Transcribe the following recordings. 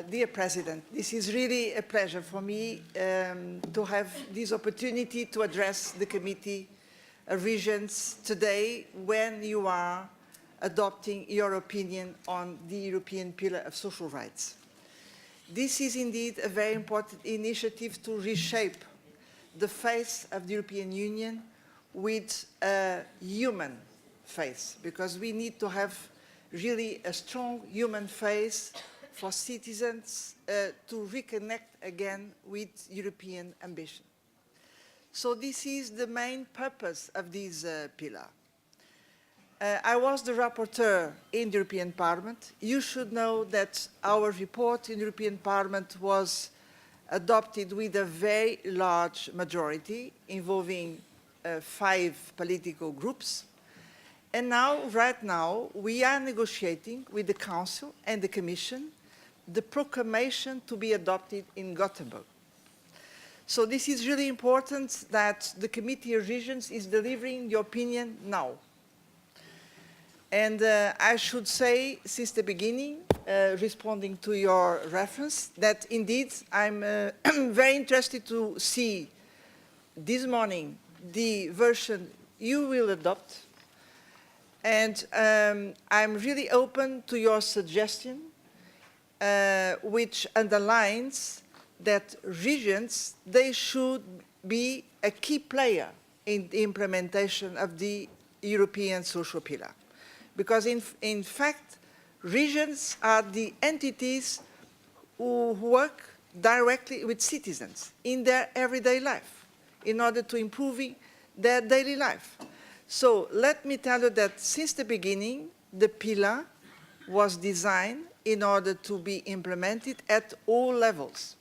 Dear President, this is really a pleasure for me to have this opportunity to address the Committee of Regions today when you are adopting your opinion on the European Pillar of Social Rights. This is indeed a very important initiative to reshape the face of the European Union with a human face, because we need to have really a strong human face for citizens to reconnect again with European ambition. So this is the main purpose of this pillar. I was the rapporteur in the European Parliament. You should know that our report in the European Parliament was adopted with a very large majority involving 5 political groups. And now, right now, we are negotiating with the Council and the Commission the proclamation to be adopted in Gothenburg. So this is really important that the Committee of Regions is delivering the opinion now. And I should say, since the beginning, responding to your reference, that indeed I'm very interested to see this morning the version you will adopt. And I'm really open to your suggestion, which underlines that regions, they should be a key player in the implementation of the European social pillar. Because in fact, regions are the entities who work directly with citizens in their everyday life in order to improve their daily life. So let me tell you that since the beginning, the pillar was designed in order to be implemented at all levels.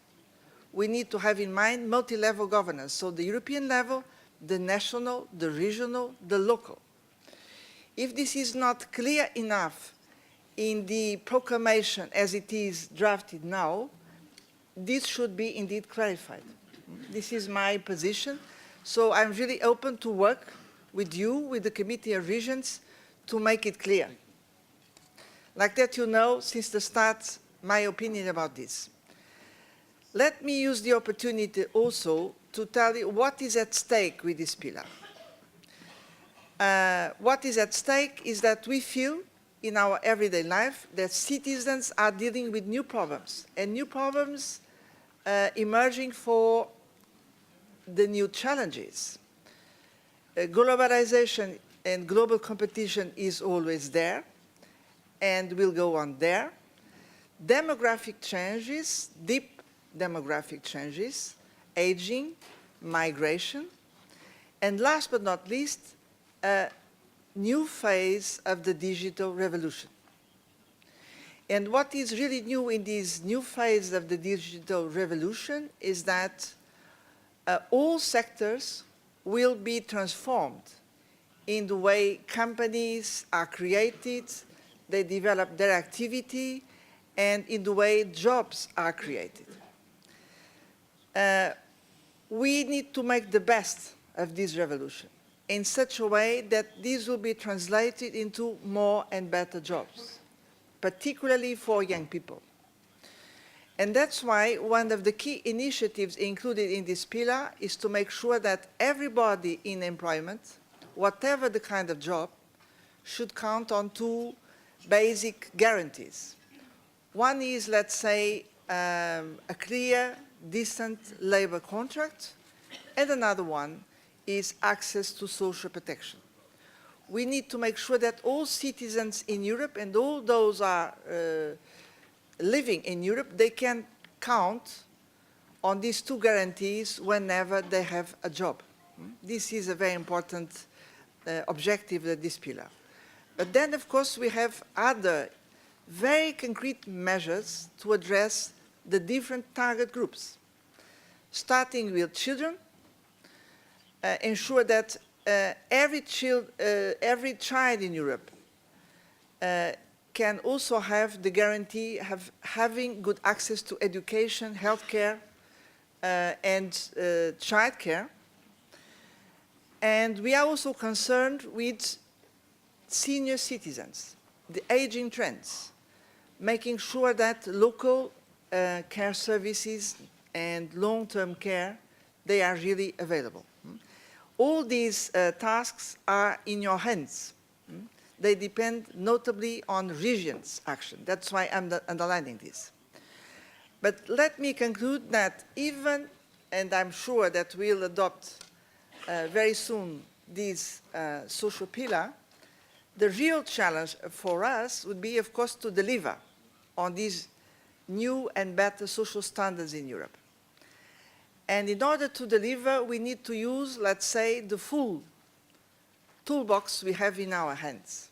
We need to have in mind multi-level governance, so the European level, the national, the regional, the local. If this is not clear enough in the proclamation as it is drafted now, this should be indeed clarified. This is my position, so I'm really open to work with you, with the Committee of Regions, to make it clear. Like that, you know, since the start, my opinion about this. Let me use the opportunity also to tell you what is at stake with this pillar. What is at stake is that we feel in our everyday life that citizens are dealing with new problems, and new problems emerging for the new challenges. Globalization and global competition is always there and will go on there. Demographic changes, deep demographic changes, aging, migration, and last but not least, a new phase of the digital revolution. And what is really new in this new phase of the digital revolution is that all sectors will be transformed in the way companies are created, they develop their activity, and in the way jobs are created. We need to make the best of this revolution in such a way that this will be translated into more and better jobs, particularly for young people. And that's why one of the key initiatives included in this pillar is to make sure that everybody in employment, whatever the kind of job, should count on 2 basic guarantees. One is, let's say, a clear, decent labor contract, and another one is access to social protection. We need to make sure that all citizens in Europe and all those are living in Europe, they can count on these 2 guarantees whenever they have a job. This is a very important objective of this pillar. But then, of course, we have other very concrete measures to address the different target groups, starting with children, ensure that every child in Europe can also have the guarantee of having good access to education, healthcare, and childcare. And we are also concerned with senior citizens, the aging trends, making sure that local care services and long-term care, they are really available. All these tasks are in your hands. They depend notably on regions' action. That's why I'm underlining this. But let me conclude that even, and I'm sure that we'll adopt very soon this social pillar, the real challenge for us would be, of course, to deliver on these new and better social standards in Europe. And in order to deliver, we need to use, let's say, the full toolbox we have in our hands,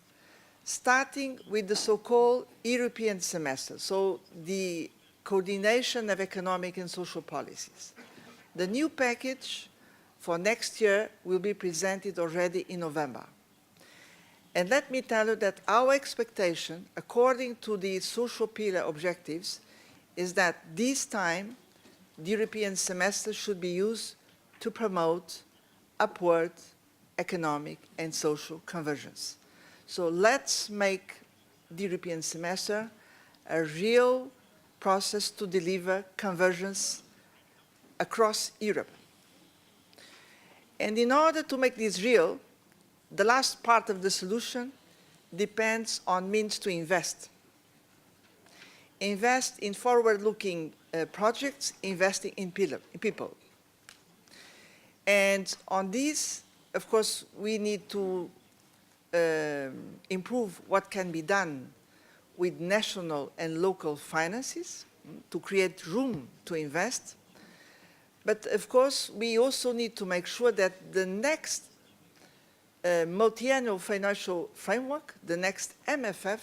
starting with the so-called European semester, so the coordination of economic and social policies. The new package for next year will be presented already in November. And let me tell you that our expectation, according to the social pillar objectives, is that this time the European semester should be used to promote upward economic and social convergence. So let's make the European semester a real process to deliver convergence across Europe. And in order to make this real, the last part of the solution depends on means to invest. Invest in forward-looking projects, investing in people. And on this, of course, we need to improve what can be done with national and local finances to create room to invest. But of course, we also need to make sure that the next multi-annual financial framework, the next MFF,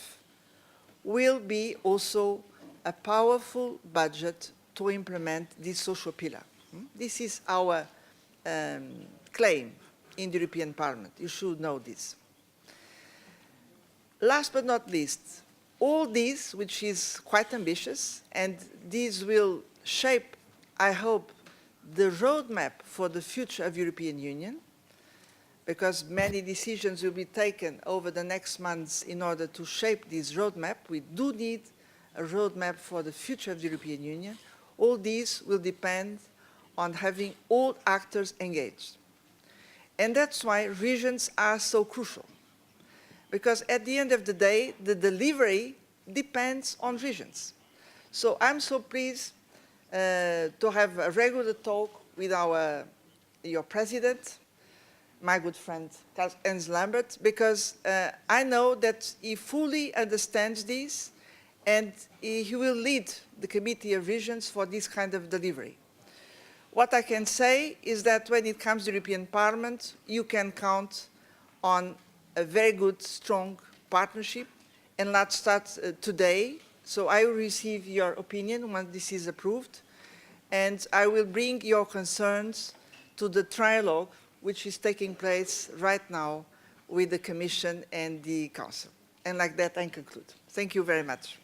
will be also a powerful budget to implement this social pillar. This is our claim in the European Parliament. You should know this. Last but not least, all this, which is quite ambitious, and this will shape, I hope, the roadmap for the future of the European Union, because many decisions will be taken over the next months in order to shape this roadmap. We do need a roadmap for the future of the European Union. All these will depend on having all actors engaged. And that's why regions are so crucial. Because at the end of the day, the delivery depends on regions. So I'm so pleased to have a regular talk with your president, my good friend Hans Lambert, because I know that he fully understands this, and he will lead the Committee of Regions for this kind of delivery. What I can say is that when it comes to the European Parliament, you can count on a very good, strong partnership, and let's start today. So I will receive your opinion when this is approved, and I will bring your concerns to the trilogue, which is taking place right now with the Commission and the Council. And like that, I conclude. Thank you very much.